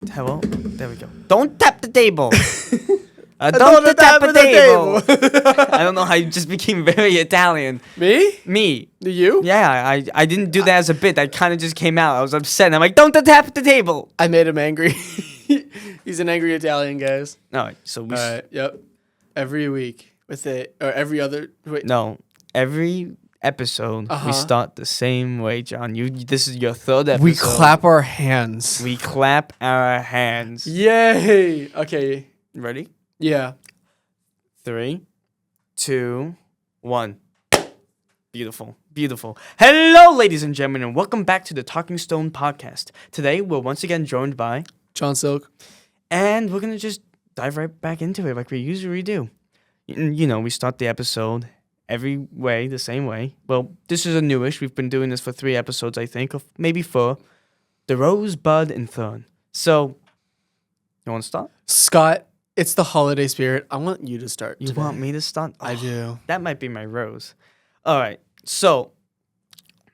Hello? There we go. Don't tap the table. Don't tap the table. I don't know how you just became very Italian. Me. Do you? Yeah, I didn't do that as a bit. That kind of just came out. I was upset. And I'm like, don't tap the table. I made him angry. He's an angry Italian, guys. All right, so we... All right, yep. Every week with it, or every other... Wait. No, every episode we start the same way, John. This is your third episode. We clap our hands. We clap our hands. Yay! Okay. Ready? Yeah. 3, 2, 1. Beautiful. Beautiful. Hello, ladies and gentlemen, and welcome back to the Talking Stone podcast. Today, we're once again joined by... John Silk. And we're going to just dive right back into it like we usually do. You know, we start the episode every way, the same way. Well, this is a newish. We've been doing this for 3 episodes, I think, or maybe 4. The Rose, Bud, and Thorn. So, you want to start? Scott, it's the holiday spirit. I want you to start You today. want me to start? I do. That might be my rose. All right. So,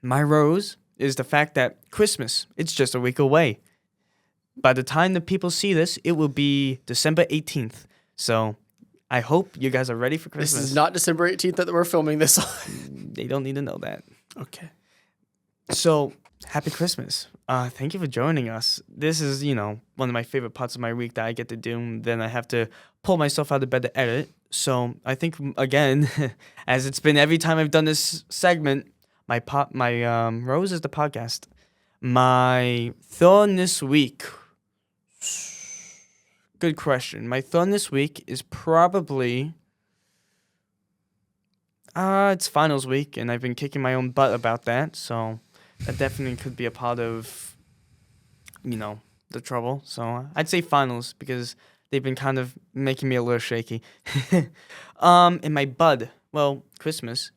my rose is the fact that Christmas, it's just a week away. By the time the people see this, it will be December 18th. So, I hope you guys are ready for Christmas. This is not December 18th that we're filming this on. They don't need to know that. Okay. So, happy Christmas. Thank you for joining us. This is, one of my favorite parts of my week that I get to do. Then I have to pull myself out of bed to edit. So, I think, again, as it's been every time I've done this segment, my rose is the podcast. My thorn this week... Good question. My thorn this week is probably... it's finals week, and I've been kicking my own butt about that, so that definitely could be a part of, the trouble. So I'd say finals, because they've been kind of making me a little shaky. And my bud, well, Christmas,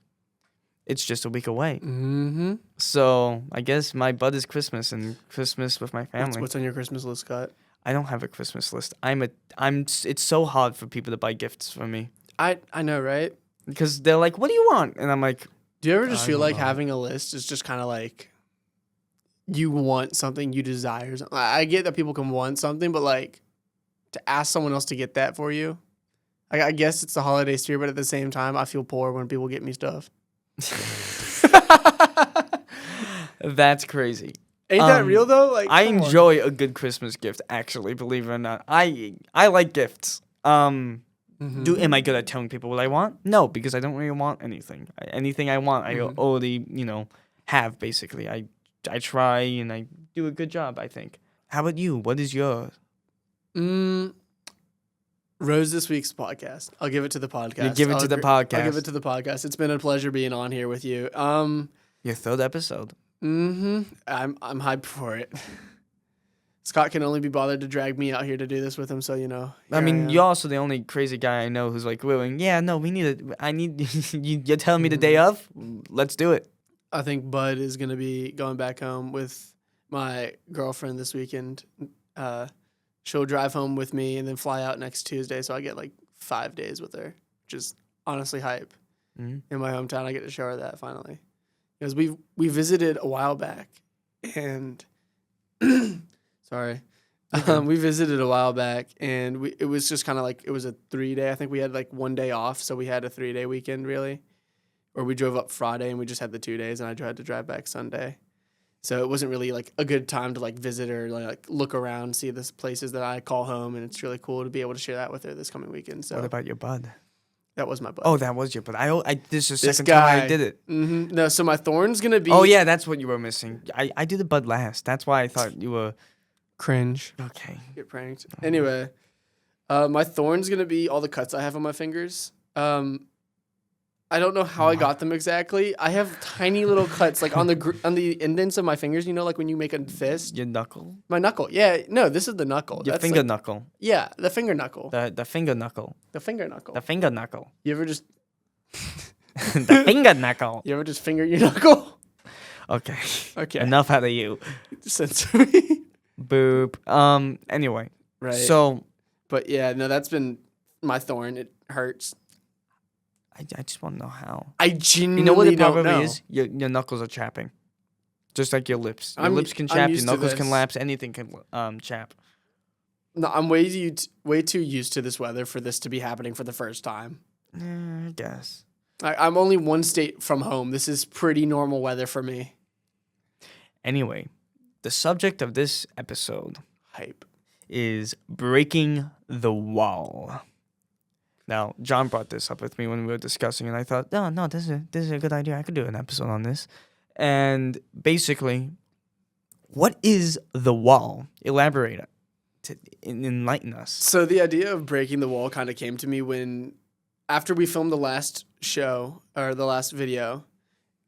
it's just a week away. Mm-hmm. So I guess my bud is Christmas, and Christmas with my family. What's on your Christmas list, Scott? I don't have a Christmas list. It's so hard for people to buy gifts for me. I know, right? Because they're like, what do you want? And I'm like... Do you ever just feel like having a list is just kind of like you want something, you desire something? I get that people can want something, but like to ask someone else to get that for you, I guess it's the holiday spirit, but at the same time, I feel poor when people get me stuff. That's crazy. Ain't that real though? Like I enjoy a good Christmas gift, actually, believe it or not. I like gifts. Am I good at telling people what I want? No, because I don't really want anything. Anything I want, I already, have, basically. I try and I do a good job, I think. How about you? What is yours? Rose this week's podcast. I'll give it to the podcast. You give it to the podcast. I'll give it to the podcast. It's been a pleasure being on here with you. Your third episode. I'm hyped for it. Scott can only be bothered to drag me out here to do this with him, so I mean, you're also the only crazy guy I know who's like willing. Yeah, no, you're telling me the day of? Let's do it. I think Bud is gonna be going back home with my girlfriend this weekend. She'll drive home with me and then fly out next Tuesday, so I get like 5 days with her, which is honestly hype. In my hometown, I get to show her that finally. Because we visited a while back, and sorry, we visited a while back, and it was just kind of like it was a 3-day. I think we had like 1 day off, so we had a 3-day weekend really, or we drove up Friday and we just had the 2 days, and I had to drive back Sunday, so it wasn't really like a good time to like visit or like look around, see the places that I call home, and it's really cool to be able to share that with her this coming weekend. So what about your bud? That was my bud. Oh, that was your bud. This is the second time I did it. Mm-hmm. No, so my thorn's going to be... Oh, yeah, that's what you were missing. I did the bud last. That's why I thought you were... Cringe. Okay. Get pranked. Anyway, my thorn's going to be all the cuts I have on my fingers. I don't know how I got them exactly. I have tiny little cuts like on the indents of my fingers, like when you make a fist. Your knuckle? My knuckle. Yeah, no, this is the knuckle. Your finger knuckle. Yeah, the finger knuckle. The finger knuckle. The finger knuckle. The finger knuckle. You ever just... The finger knuckle. You ever just finger your knuckle? Okay. Enough out of you. Censor me. Boop. Anyway. Right. So. But yeah, no, that's been my thorn. It hurts. I just want to know how. I genuinely You know what the don't problem know. is? Your knuckles are chapping. Just like your lips. Your lips can chap, your knuckles can lapse, anything can chap. No, I'm way too used to this weather for this to be happening for the first time. I guess. I'm only one state from home. This is pretty normal weather for me. Anyway, the subject of this episode Hype. is breaking the wall. Now, John brought this up with me when we were discussing, and I thought, no, this is a good idea. I could do an episode on this. And basically, what is the wall? Elaborate to enlighten us. So the idea of breaking the wall kind of came to me when, after we filmed the last show or the last video,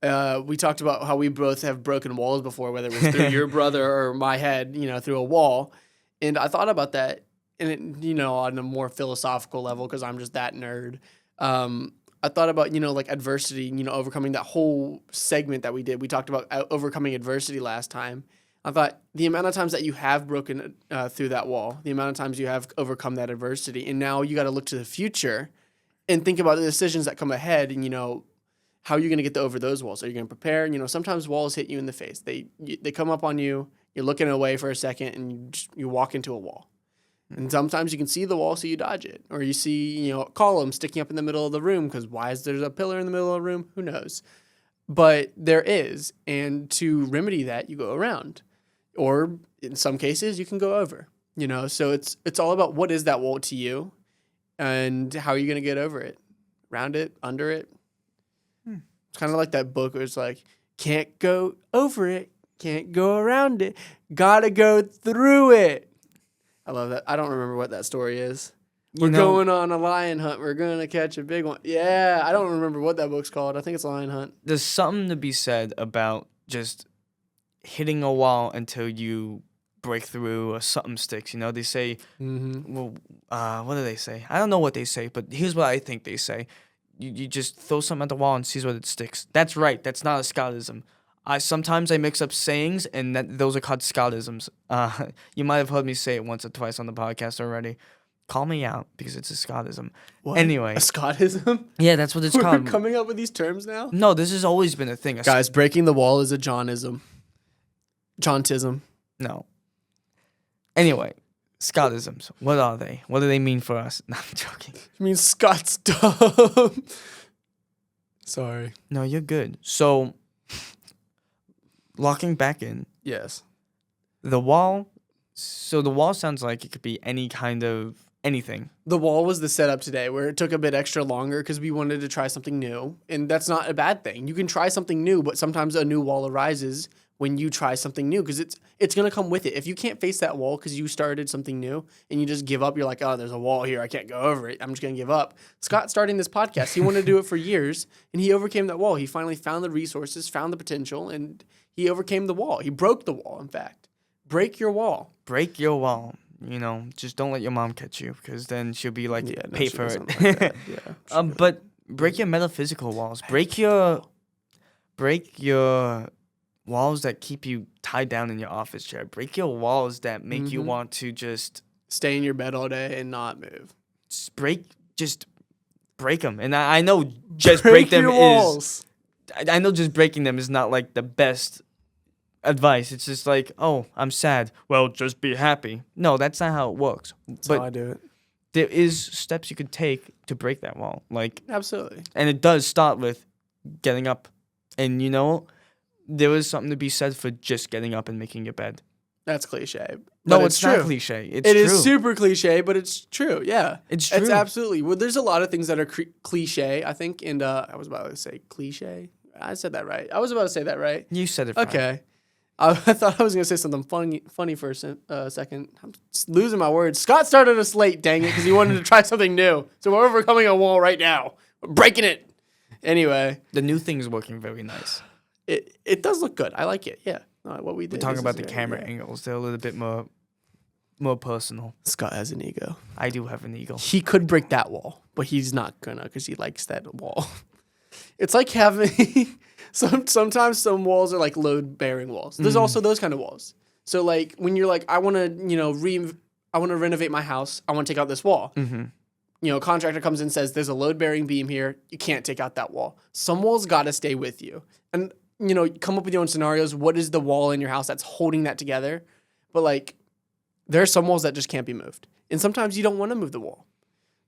we talked about how we both have broken walls before, whether it was through your brother or my head, through a wall. And I thought about that, and on a more philosophical level, because I'm just that nerd. I thought about, like adversity, overcoming that whole segment that we did. We talked about overcoming adversity last time. I thought the amount of times that you have broken through that wall, the amount of times you have overcome that adversity, and now you got to look to the future and think about the decisions that come ahead, and how you're going to get over those walls. Are you going to prepare? Sometimes walls hit you in the face. They come up on you. You're looking away for a second, and you walk into a wall. And sometimes you can see the wall, so you dodge it, or you see a column sticking up in the middle of the room because why is there a pillar in the middle of the room? Who knows? But there is, and to remedy that, you go around, or in some cases you can go over. So it's all about what is that wall to you, and how are you going to get over it, around it, under it. It's kind of like that book where it's like, can't go over it, can't go around it, gotta go through it. I love that. I don't remember what that story is. We're going on a lion hunt. We're going to catch a big one. Yeah, I don't remember what that book's called. I think it's Lion Hunt. There's something to be said about just hitting a wall until you break through or something sticks. They say, well, what do they say? I don't know what they say, but here's what I think they say. You just throw something at the wall and sees what it sticks. That's right. That's not a Scottism. Sometimes I mix up sayings, and those are called Scottisms. You might have heard me say it once or twice on the podcast already. Call me out because it's a Scottism. What? Anyway. A Scottism? Yeah, that's what it's called. We're coming up with these terms now? No, this has always been a thing. Guys, breaking the wall is a Johnism. Johnism. No. Anyway, Scottisms. What are they? What do they mean for us? No, I'm joking. It means Scott's dumb. Sorry. No, you're good. So, locking back in. Yes. The wall. So the wall sounds like it could be any kind of anything. The wall was the setup today where it took a bit extra longer because we wanted to try something new. And that's not a bad thing. You can try something new, but sometimes a new wall arises when you try something new because it's going to come with it. If you can't face that wall because you started something new and you just give up, you're like, oh, there's a wall here. I can't go over it. I'm just going to give up. Scott starting this podcast, he wanted to do it for years, and he overcame that wall. He finally found the resources, found the potential, and he overcame the wall. He broke the wall, in fact. Break your wall. Break your wall. Just don't let your mom catch you because then she'll be like, Yeah, no, pay she for doesn't it. like that. Yeah, But break your metaphysical walls. Break your walls that keep you tied down in your office chair. Break your walls that make you want to just stay in your bed all day and not move. break them. And I know just break them your walls. I know just breaking them is not like the best advice. It's just like, oh, I'm sad. Well, just be happy. No, that's not how it works. That's but how I do it. there is steps you could take to break that wall. Like, absolutely. And it does start with getting up. And there is something to be said for just getting up and making your bed. That's cliche. No, it's not cliche. It's true. It is super cliche, but it's true. Yeah. It's true. It's absolutely. Well, there's a lot of things that are cliche, I think. And I was about to say cliche. I said that right. I was about to say that right. You said it fine. Okay. I thought I was going to say something funny for a second. I'm just losing my words. Scott started us late, dang it, because he wanted to try something new. So we're overcoming a wall right now. We're breaking it. Anyway. The new thing is working very nice. It does look good. I like it. Yeah. What we did. We're talking about the camera angles. They're a little bit more personal. Scott has an ego. I do have an ego. He could break that wall, but he's not gonna because he likes that wall. It's like having sometimes some walls are like load-bearing walls. There's also those kind of walls. So like when you're like, I want to renovate my house. I want to take out this wall. A contractor comes in and says, there's a load-bearing beam here. You can't take out that wall. Some walls got to stay with you. And, come up with your own scenarios. What is the wall in your house that's holding that together? But, like, there are some walls that just can't be moved. And sometimes you don't want to move the wall.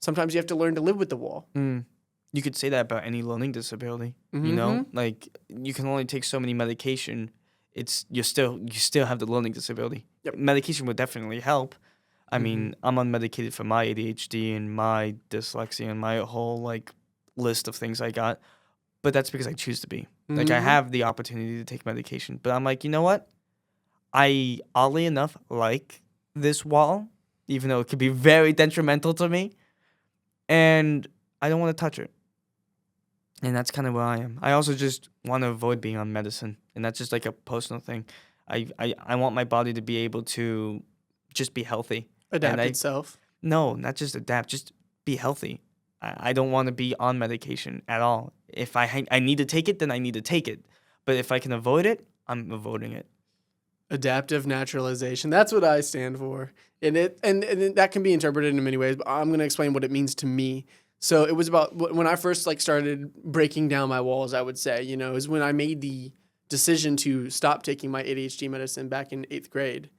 Sometimes you have to learn to live with the wall. You could say that about any learning disability. You know, like you can only take so many medication. You still have the learning disability. Yep. Medication would definitely help. I mean, I'm unmedicated for my ADHD and my dyslexia and my whole like list of things I got, but that's because I choose to be. Like I have the opportunity to take medication, but I'm like, you know what? I oddly enough like this wall, even though it could be very detrimental to me, and I don't want to touch it. And that's kind of where I am. I also just want to avoid being on medicine, and that's just like a personal thing. I want my body to be able to just be healthy. Adapt itself. No, not just adapt, just be healthy. I don't want to be on medication at all. If I need to take it, then I need to take it. But if I can avoid it, I'm avoiding it. Adaptive naturalization. That's what I stand for. And that can be interpreted in many ways, but I'm going to explain what it means to me. So it was about when I first like started breaking down my walls, I would say, is when I made the decision to stop taking my ADHD medicine back in 8th grade.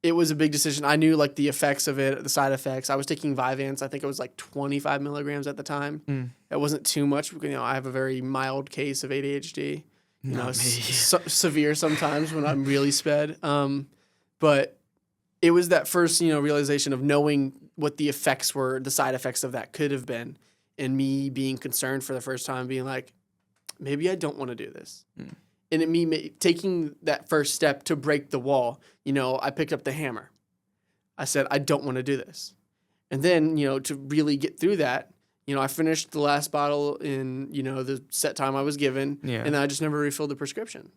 It was a big decision. I knew like the effects of it, the side effects. I was taking Vyvanse. I think it was like 25 milligrams at the time. It wasn't too much. I have a very mild case of ADHD. Severe sometimes when I'm really sped. But it was that first, realization of knowing what the effects were, the side effects of that could have been, and me being concerned for the first time, being like, maybe I don't want to do this. And me taking that first step to break the wall, I picked up the hammer. I said, I don't want to do this. And then, to really get through that, I finished the last bottle in, the set time I was given. Yeah. And then I just never refilled the prescription.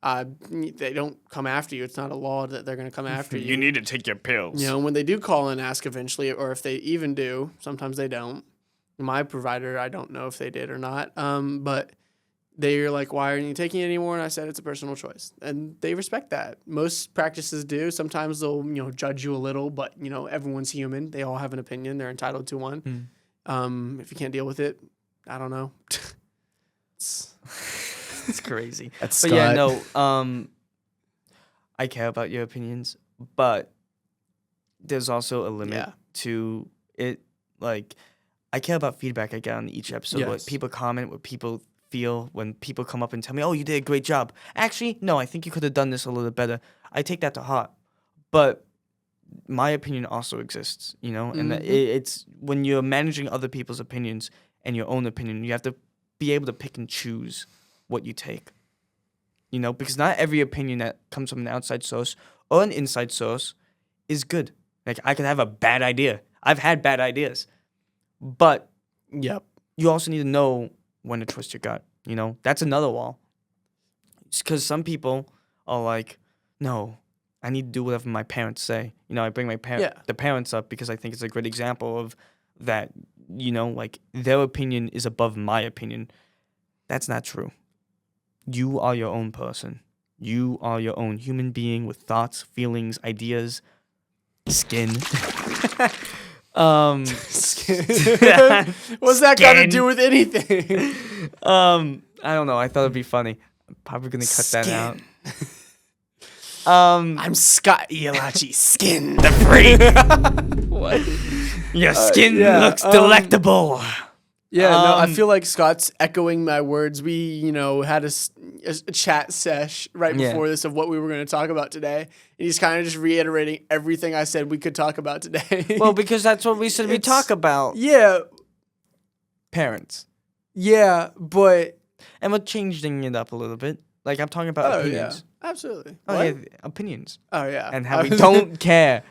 They don't come after you. It's not a law that they're going to come after you. You need to take your pills. When they do call and ask eventually, or if they even do, sometimes they don't. My provider, I don't know if they did or not. But they're like, why aren't you taking it anymore? And I said, it's a personal choice. And they respect that. Most practices do. Sometimes they'll, judge you a little, but, everyone's human. They all have an opinion. They're entitled to one. If you can't deal with it, I don't know. It's crazy. That's but Scott. Yeah, no, I care about your opinions, but there's also a limit to it. Like, I care about feedback I get on each episode. Yes. What people comment, what people feel when people come up and tell me, oh, you did a great job. Actually, no, I think you could have done this a little better. I take that to heart. But my opinion also exists, and it's when you're managing other people's opinions and your own opinion, you have to be able to pick and choose what you take, because not every opinion that comes from an outside source or an inside source is good. Like, I could have a bad idea. I've had bad ideas, but you also need to know when to trust your gut. That's another wall. Because some people are like, no, I need to do whatever my parents say. I bring the parents up because I think it's a great example of that, like their opinion is above my opinion. That's not true. You are your own person. You are your own human being with thoughts, feelings, ideas, skin. Skin. What's that got to do with anything? I don't know. I thought it'd be funny. I'm probably gonna cut that out. I'm Scott Ialachi, skin the freak. What? Your skin looks delectable. No, I feel like Scott's echoing my words. We, had a chat sesh right before this of what we were going to talk about today. And he's kind of just reiterating everything I said we could talk about today. Well, because that's what we said we talk about. Yeah. Parents. Yeah, but... And we're changing it up a little bit. Like, I'm talking about opinions. Yeah, absolutely. Oh, yeah, opinions. Oh, yeah. And how we don't care.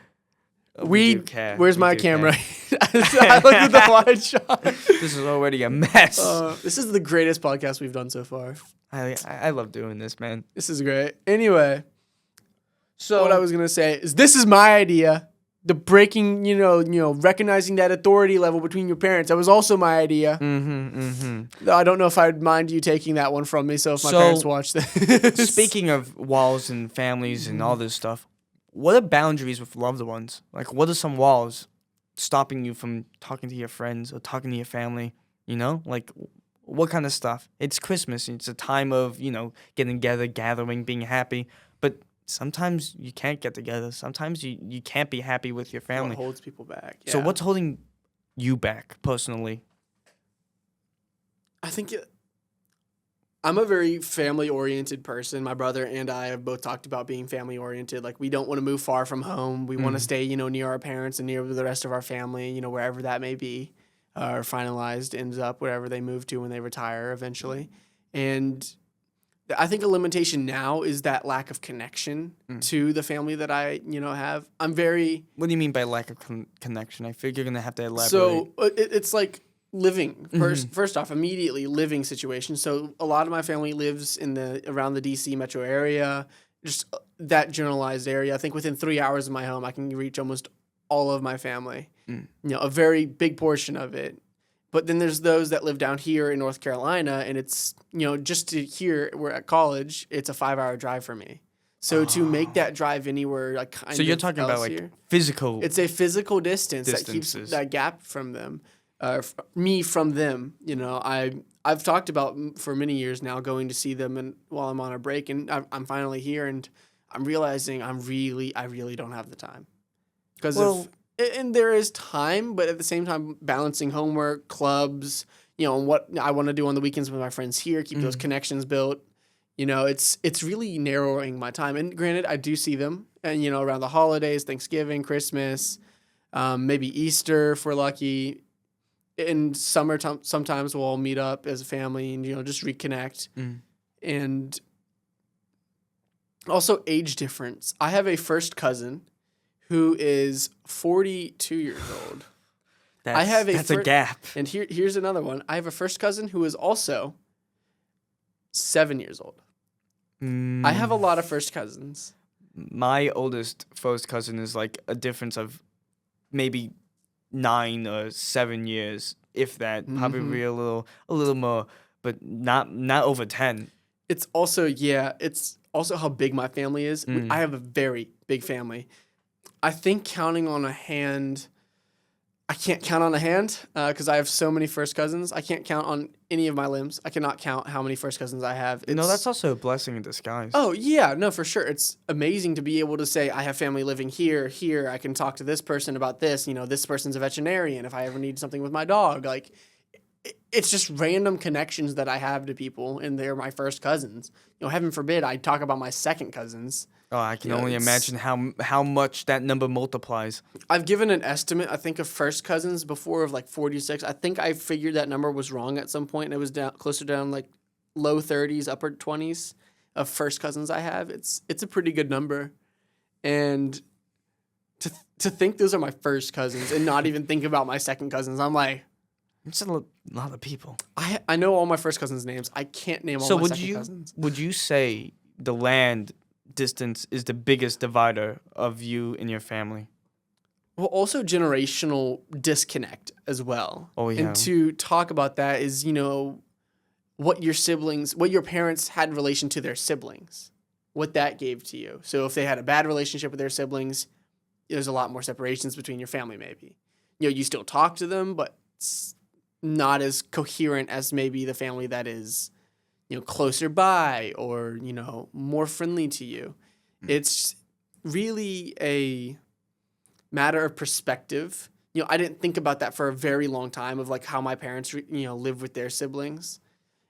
We do care. Where's my camera? I looked at the wide shot. This is already a mess. This is the greatest podcast we've done so far. I love doing this, man. This is great. Anyway, so what I was gonna say is this is my idea. The breaking, recognizing that authority level between your parents. That was also my idea. I don't know if I'd mind you taking that one from me. So if my parents watch this. Speaking of walls and families and all this stuff, what are boundaries with loved ones? Like, what are some walls stopping you from talking to your friends or talking to your family? Like, what kind of stuff? It's Christmas. It's a time of, getting together, gathering, being happy. But sometimes you can't get together. Sometimes you can't be happy with your What family. holds people back? So Yeah. what's holding you back personally? I think I'm a very family oriented person. My brother and I have both talked about being family oriented. Like, we don't want to move far from home. We want to stay, near our parents and near the rest of our family, wherever that may be, or finalized ends up wherever they move to when they retire eventually. And I think a limitation now is that lack of connection to the family that I, have. I'm very. What do you mean by lack of connection? I figure you're gonna have to elaborate. So it's like living first off, immediately living situation. So a lot of my family lives around the DC metro area, just that generalized area. I think within 3 hours of my home, I can reach almost all of my family. A very big portion of it. But then there's those that live down here in North Carolina, and it's just to here, we're at college, it's a 5-hour drive for me. So to make that drive anywhere, like kind of. So you're talking about like here, physical. it's a physical distance that keeps that gap from them, me from them. I've talked about for many years now going to see them and while I'm on a break, and I'm finally here, and I'm realizing I really don't have the time because and there is time, but at the same time balancing homework, clubs, and what I want to do on the weekends with my friends here, keep those connections built. It's really narrowing my time. And granted, I do see them, and around the holidays, Thanksgiving, Christmas, maybe Easter if we're lucky. In summer, sometimes we'll all meet up as a family and just reconnect. And also age difference. I have a first cousin who is 42 years old. That's a gap. And here's another one. I have a first cousin who is also 7 years old. I have a lot of first cousins. My oldest first cousin is like a difference of maybe 9 or 7 years, if that. Probably a little more, but not over 10. It's also how big my family is. I have a very big family. I think counting on a hand, I can't count on a hand because I have so many first cousins. I can't count on any of my limbs. I cannot count how many first cousins I have. That's also a blessing in disguise. Oh, yeah. No, for sure. It's amazing to be able to say, I have family living here. I can talk to this person about this. This person's a veterinarian if I ever need something with my dog. Like, it's just random connections that I have to people, and they're my first cousins. Heaven forbid I talk about my second cousins. Oh, I can only imagine how much that number multiplies. I've given an estimate, I think, of first cousins before of like 46. I think I figured that number was wrong at some point, and it was closer down like low 30s, upper 20s of first cousins I have. It's a pretty good number. And to think those are my first cousins and not even think about my second cousins, I'm like... It's a lot of people. I know all my first cousins' names. I can't name all my second cousins. Would you say the land distance is the biggest divider of you and your family? Well, also generational disconnect as well. Oh, yeah. And to talk about that is, what your parents had in relation to their siblings, what that gave to you. So if they had a bad relationship with their siblings, there's a lot more separations between your family maybe. You still talk to them, but it's not as coherent as maybe the family that is, closer by or, more friendly to you. It's really a matter of perspective. I didn't think about that for a very long time of like how my parents, live with their siblings.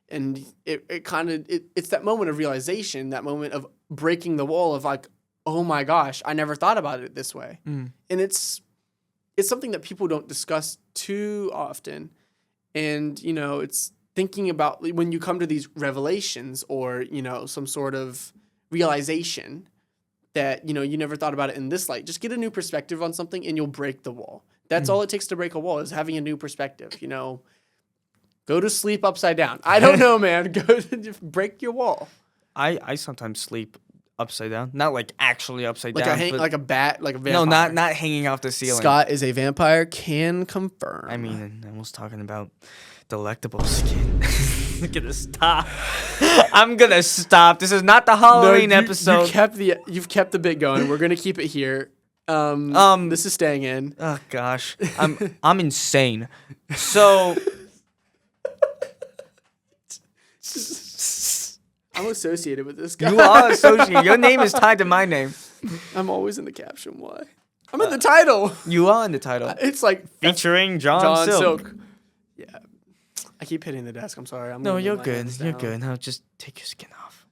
And it kind of, it's that moment of realization, that moment of breaking the wall of like, oh my gosh, I never thought about it this way. And it's something that people don't discuss too often. And, it's thinking about when you come to these revelations or, some sort of realization that, you never thought about it in this light. Just get a new perspective on something and you'll break the wall. That's all it takes to break a wall is having a new perspective, Go to sleep upside down. I don't know, man. Go to break your wall. I sometimes sleep upside down. Not like actually upside down. Like a bat, like a vampire. No, not hanging off the ceiling. Scott is a vampire, can confirm. I mean, I was talking about delectable skin. I'm gonna stop. I'm gonna stop. This is not the Halloween episode. You've kept the bit going. We're gonna keep it here. This is staying in. Oh gosh, I'm insane. So I'm associated with this guy. You are associated. Your name is tied to my name. I'm always in the caption. Why? I'm in the title. You are in the title. It's like Featuring John Silk. Yeah. I keep hitting the desk. I'm sorry. No, you're good. You're good. Now just take your skin off.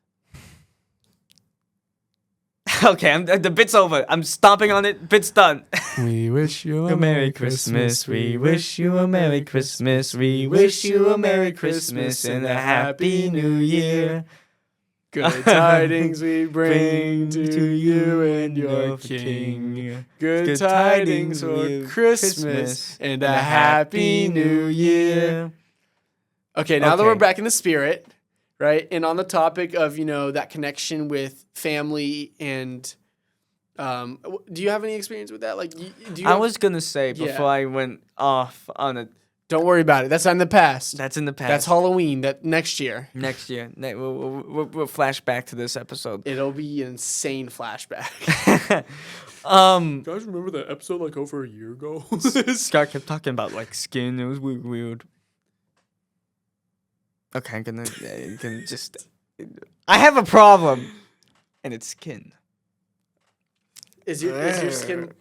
Okay, the bit's over. I'm stomping on it. Bit's done. We wish you A Merry Christmas. We wish you a Merry Christmas. We wish you a Merry Christmas and a Happy New Year. Good tidings we bring to you and your King. Good tidings for Christmas and a Happy New Year. Okay, now that we're back in the spirit, right, and on the topic of, that connection with family and, do you have any experience with that? Like, do you I was going to say before I went off on a... Don't worry about it. That's in the past. That's in the past. That's Halloween. That next year. Next year. We'll flash back to this episode. It'll be an insane flashback. Guys, remember that episode like over a year ago? Scott kept talking about like skin. It was weird. Okay, I'm gonna just... I have a problem. And it's skin. Is your skin...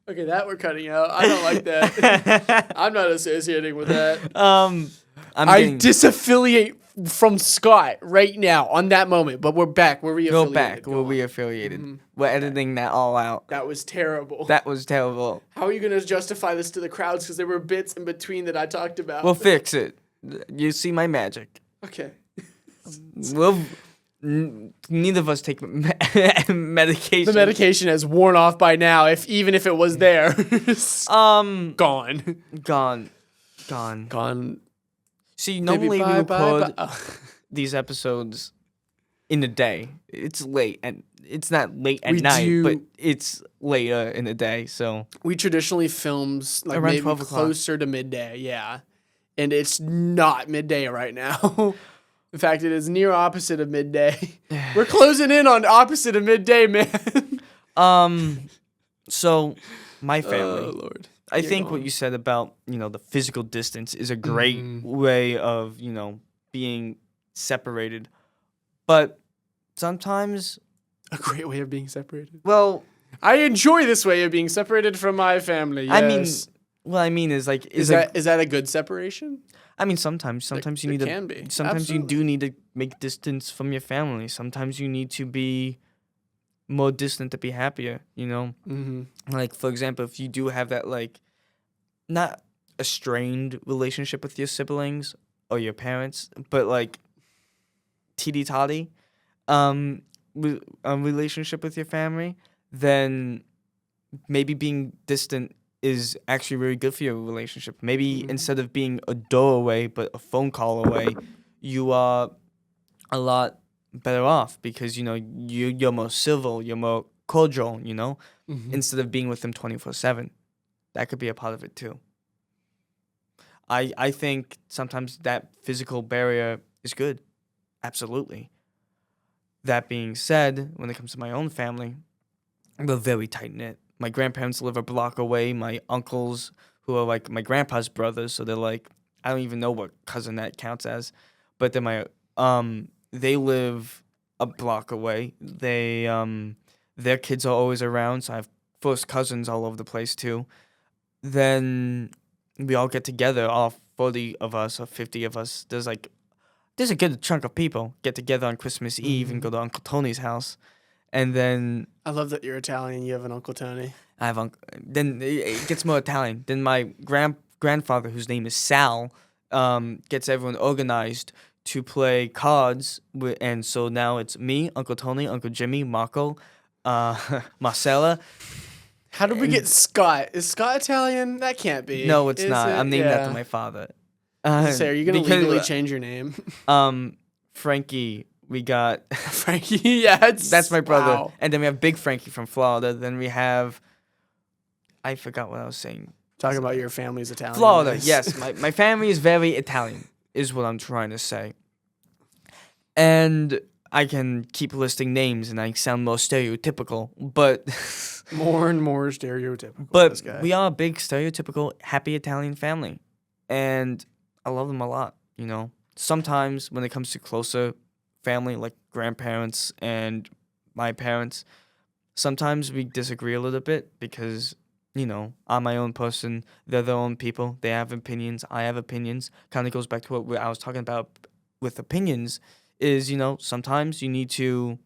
Okay, that we're cutting out. I don't like that. I'm not associating with that. I disaffiliate from Scott right now on that moment, but we're back. We're reaffiliated. Go back. We're reaffiliated. Mm-hmm. We're editing that all out. That was terrible. That was terrible. How are you going to justify this to the crowds? Because there were bits in between that I talked about. We'll fix it. You see my magic. Okay. Neither of us take medication. The medication has worn off by now, even if it was there. Gone. See, normally we record these episodes in the day. It's late, and it's not late at night, but it's later in the day. So we traditionally film like around maybe closer to midday, yeah, and it's not midday right now. In fact, it is near opposite of midday. We're closing in on opposite of midday, man. So my family. Oh, Lord. I think what you said about, the physical distance is a great way of, being separated. But sometimes... A great way of being separated? Well... I enjoy this way of being separated from my family, yes. What I mean is like... Is that a good separation? I mean, sometimes you need to... Sometimes you do need to make distance from your family. Sometimes you need to be more distant to be happier, Mm-hmm. Like, for example, if you do have that, like, not a strained relationship with your siblings or your parents, but, like, teety-totty relationship with your family, then maybe being distant is actually really good for your relationship. Maybe instead of being a door away, but a phone call away, you are a lot better off because, you're more civil, you're more cordial, instead of being with them 24/7. That could be a part of it too. I think sometimes that physical barrier is good. Absolutely. That being said, when it comes to my own family, we're very tight-knit. My grandparents live a block away. My uncles, who are like my grandpa's brothers, so they're like, I don't even know what cousin that counts as, but they're they live a block away. Their kids are always around, so I have first cousins all over the place too. Then we all get together, all 40 of us or 50 of us. There's a good chunk of people get together on Christmas Eve and go to Uncle Tony's house. And then... I love that you're Italian. You have an Uncle Tony. I have Then it gets more Italian. Then my grandfather, whose name is Sal, gets everyone organized to play cards. And so now it's me, Uncle Tony, Uncle Jimmy, Marco, Marcella. How did we get Scott? Is Scott Italian? That can't be. No, it's not. I'm named after my father. Are you going to legally change your name? Frankie... We got Frankie, yeah, that's my brother. Wow. And then we have Big Frankie from Florida. Then we have, I forgot what I was saying. Talking about your family's Italian. Florida, yes. My family is very Italian, is what I'm trying to say. And I can keep listing names and I sound more stereotypical, but... more and more stereotypical. But we are a big stereotypical happy Italian family. And I love them a lot, Sometimes when it comes to closer family, like grandparents and my parents, sometimes we disagree a little bit because, I'm my own person. They're their own people. They have opinions. I have opinions. Kind of goes back to what I was talking about with opinions is, sometimes you need to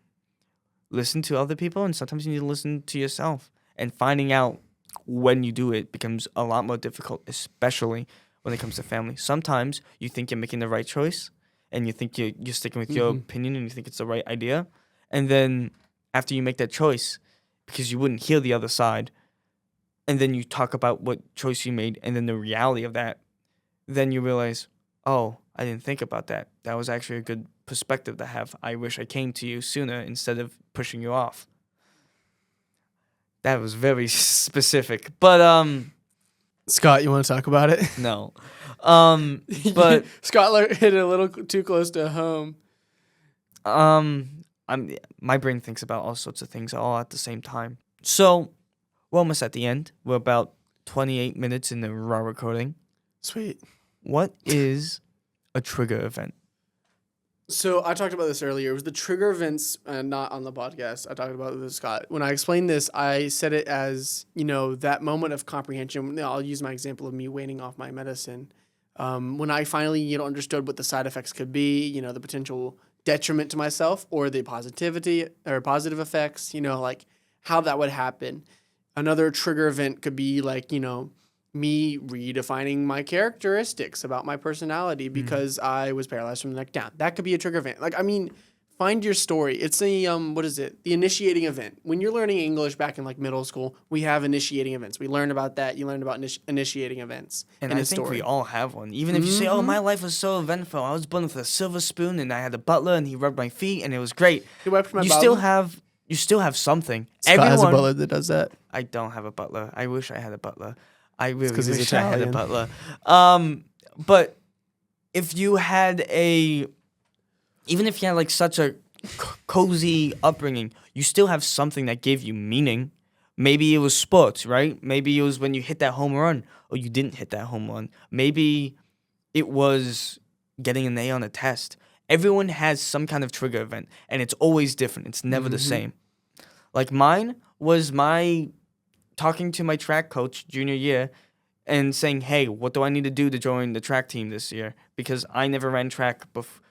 listen to other people and sometimes you need to listen to yourself. And finding out when you do it becomes a lot more difficult, especially when it comes to family. Sometimes you think you're making the right choice and you think you're sticking with your opinion and you think it's the right idea. And then after you make that choice, because you wouldn't hear the other side, and then you talk about what choice you made and then the reality of that, then you realize, oh, I didn't think about that. That was actually a good perspective to have. I wish I came to you sooner instead of pushing you off. That was very specific, but Scott, you want to talk about it? no. But Scott hit it a little too close to home. my brain thinks about all sorts of things all at the same time. So we're almost at the end. We're about 28 minutes in the raw recording. Sweet. What is a trigger event? So I talked about this earlier. It was the trigger events, not on the podcast. I talked about it with Scott. When I explained this, I said it as, that moment of comprehension. I'll use my example of me waning off my medicine. When I finally, understood what the side effects could be, the potential detriment to myself or the positivity or positive effects, like how that would happen. Another trigger event could be like, me redefining my characteristics about my personality because I was paralyzed from the neck down. That could be a trigger event. Find your story. It's the the initiating event. When you're learning English back in middle school, we have initiating events. We learn about that. You learn about initiating events. And in I a think story. we all have one. Even if you say, oh, my life was so eventful. I was born with a silver spoon and I had a butler and he rubbed my feet and it was great. He wiped my You bottom. still have something. Scott has a butler that does that. I don't have a butler. I wish I had a butler. I really 'cause he's wish I had a Italian. butler. But if you had even if you had such a cozy upbringing, you still have something that gave you meaning. Maybe it was sports, right? Maybe it was when you hit that home run or you didn't hit that home run. Maybe it was getting an A on a test. Everyone has some kind of trigger event, and it's always different. It's never the same. Mine was my talking to my track coach junior year and saying, hey, what do I need to do to join the track team this year? Because I never ran track before.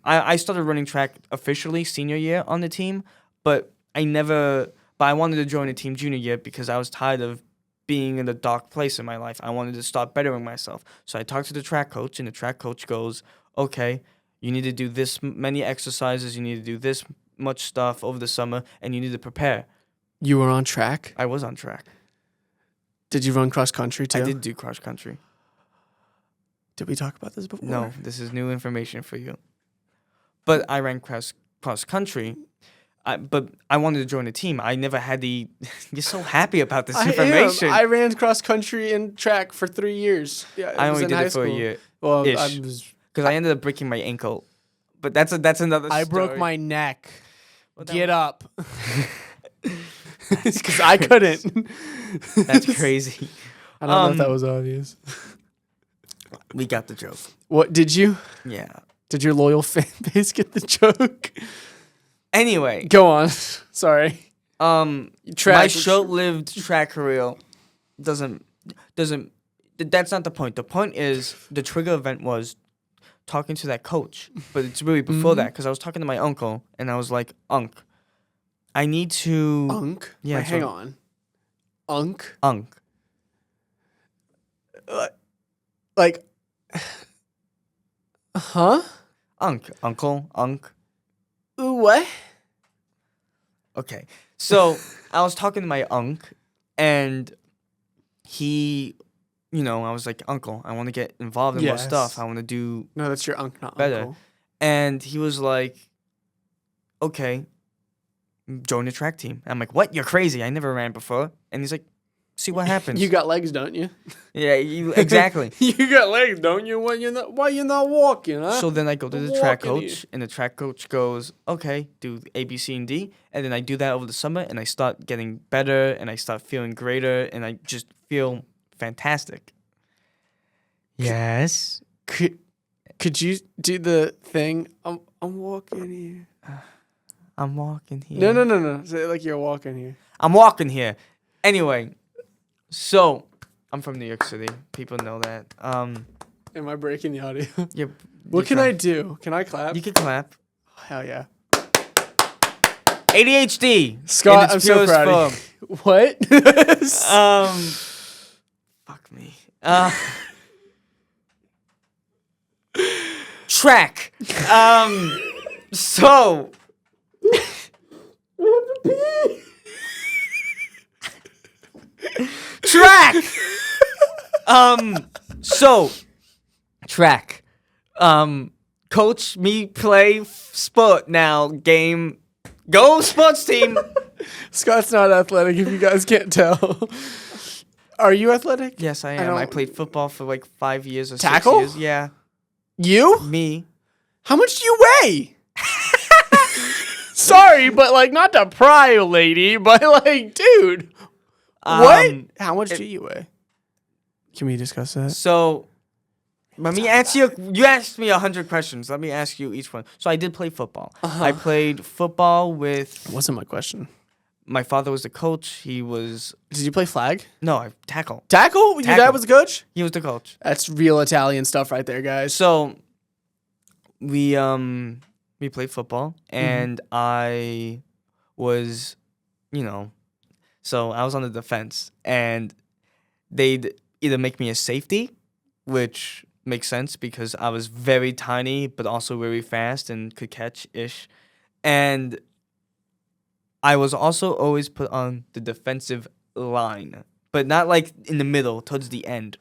I started running track officially senior year on the team, but I wanted to join the team junior year because I was tired of being in a dark place in my life. I wanted to start bettering myself. So I talked to the track coach, and the track coach goes, okay, you need to do this many exercises, you need to do this much stuff over the summer, and you need to prepare. You were on track? I was on track. Did you run cross country too? I did do cross country. Did we talk about this before? No, this is new information for you. But I ran cross country. But I wanted to join a team. I never had the. You're so happy about this information. I ran cross country and track for 3 years. Yeah, I only did it for a year. Well, because I ended up breaking my ankle. But that's another. I story. broke my neck. Well, that Get up. Because I couldn't. That's crazy. I don't know if that was obvious. We got the joke. What did you? Yeah. Did your loyal fan base get the joke? Anyway, Go on. Sorry. my short-lived track career doesn't. That's not the point. The point is the trigger event was talking to that coach, but it's really before that because I was talking to my uncle and I was like, Unc, I need to. Unk? Yeah, Wait, hang on. Unk? Unc. Like, huh? Unc. Uncle. Unc. Ooh, what? Okay. So I was talking to my unc and he, I was like, Uncle, I want to get involved in more Yes. stuff. I want to do No, that's your unk, not better. uncle. And he was like, okay, join the track team. I'm like, what? You're crazy. I never ran before. And he's like, see what happens. You got legs, don't you? Yeah, exactly. You got legs, don't you? Why you not walking, huh? So then I go to the track Walking coach, and the track coach goes, okay, do A, B, C, and D. And then I do that over the summer, and I start getting better, and I start feeling greater, and I just feel fantastic. Yes. Could you do the thing? I'm walking here. I'm walking here. No. Say it like you're walking here. I'm walking here. Anyway, so I'm from New York City. People know that. Am I breaking the audio? Yeah. What can I do? Can I clap? You can clap. Hell yeah. ADHD. Scott, in its I'm so purest proud form. of you. What? Fuck me. Track. So. Track. So. Track. Coach me play sport now. Game. Go sports team. Scott's not athletic if you guys can't tell. Are you athletic? Yes, I am. I played football for like 5 years or Tackle? 6 years. Yeah. You? Me. How much do you weigh? Sorry, but like not to pry, lady, but like, dude. What? How much do you weigh? Can we discuss that? So, let me ask you. You asked me 100 questions. Let me ask you each one. So I did play football. I played football with. Wasn't my question. My father was the coach. He was. Did you play flag? No, I tackle. Tackle? Your dad was the coach? He was the coach. That's real Italian stuff right there, guys. So we played football, and I was, so I was on the defense, and they'd either make me a safety, which makes sense because I was very tiny but also very fast and could catch-ish, and I was also always put on the defensive line, but not like in the middle, towards the end.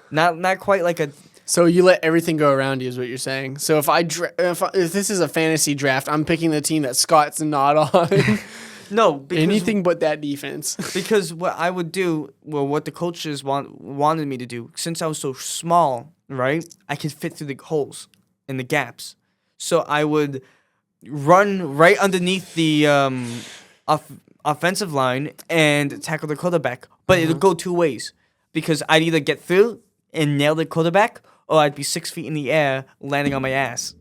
Not quite like a. So you let everything go around you is what you're saying. So if this is a fantasy draft, I'm picking the team that Scott's not on. No, because, anything but that defense. Because what I would do, what the coaches wanted me to do, since I was so small, right? I could fit through the holes and the gaps, so I would run right underneath the offensive line and tackle the quarterback. But it'll go two ways because I'd either get through and nail the quarterback, or I'd be 6 feet in the air landing on my ass.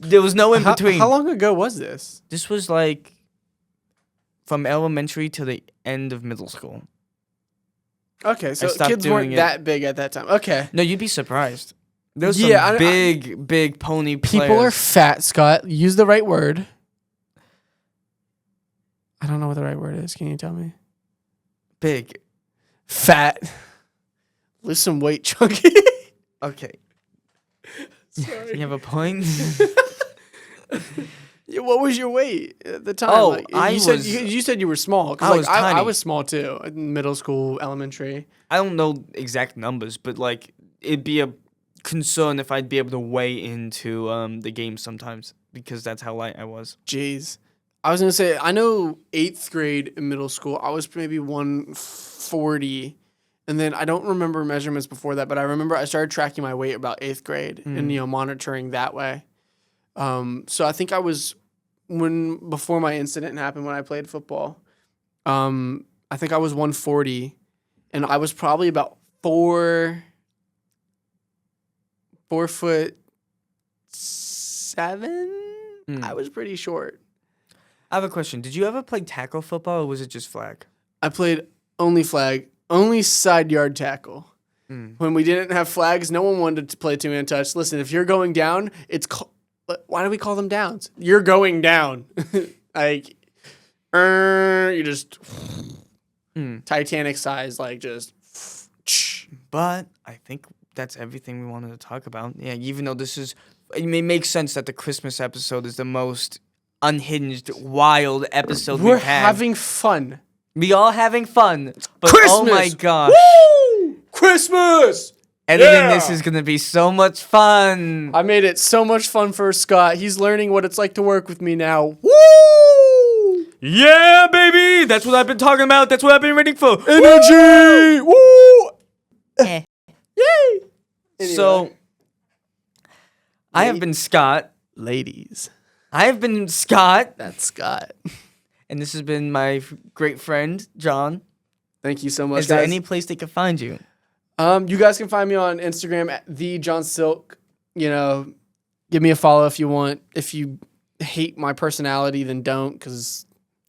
There was no in between. How long ago was this? This was like from elementary to the end of middle school. Okay, so kids weren't that big at that time. Okay. No, you'd be surprised. There's some big pony players. People are fat, Scott. Use the right word. I don't know what the right word is. Can you tell me? Big. Fat. Lose some weight, Chunky. Okay. Sorry. You have a point? Yeah, what was your weight at the time? Oh, you said you were small. I was tiny. I was small too. In middle school, elementary. I don't know exact numbers, but like it'd be a concern if I'd be able to weigh into the game sometimes because that's how light I was. Jeez. I was gonna say I know 8th grade in middle school I was maybe 140, and then I don't remember measurements before that, but I remember I started tracking my weight about 8th grade and monitoring that way. So I think I was before my incident happened when I played football. I think I was 140, and I was probably about 4'7". I was pretty short. I have a question. Did you ever play tackle football or was it just flag? I played only flag, only side yard tackle. When we didn't have flags, no one wanted to play two-man touch. Listen, if you're going down, why do we call them downs? You're going down. Like, you just Titanic size, like just. But I think that's everything we wanted to talk about. Yeah, even though it may make sense that the Christmas episode is the most unhinged, wild episode we've had. We're having fun. We all having fun. But Christmas! Oh my gosh. Woo! Christmas! Editing this is going to be so much fun. I made it so much fun for Scott. He's learning what it's like to work with me now. Woo! Yeah, baby! That's what I've been talking about. That's what I've been waiting for. Energy! Woo! Yay! Anyway. So, I have been Scott. Ladies. I have been Scott. That's Scott. And this has been my great friend, John. Thank you so much, Is there guys. any place they can find you? You guys can find me on Instagram at @thejohnsilk. Give me a follow if you want. If you hate my personality, then don't, because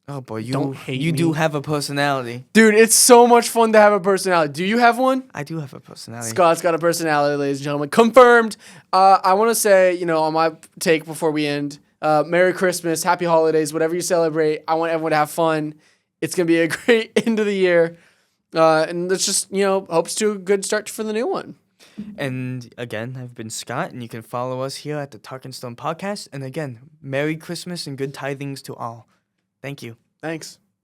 Oh boy, Don't hate you do me. have a personality. dude, it's so much fun to have a personality. Do you have one? I do have a personality. Scott's got a personality, ladies and gentlemen. Confirmed. I want to say, on my take before we end, Merry Christmas, Happy Holidays, whatever you celebrate. I want everyone to have fun. It's going to be a great end of the year. And let's just, hopes to a good start for the new one. And again, I've been Scott, and you can follow us here at the Tuck and Stone Podcast. And again, Merry Christmas and good tidings to all. Thank you. Thanks.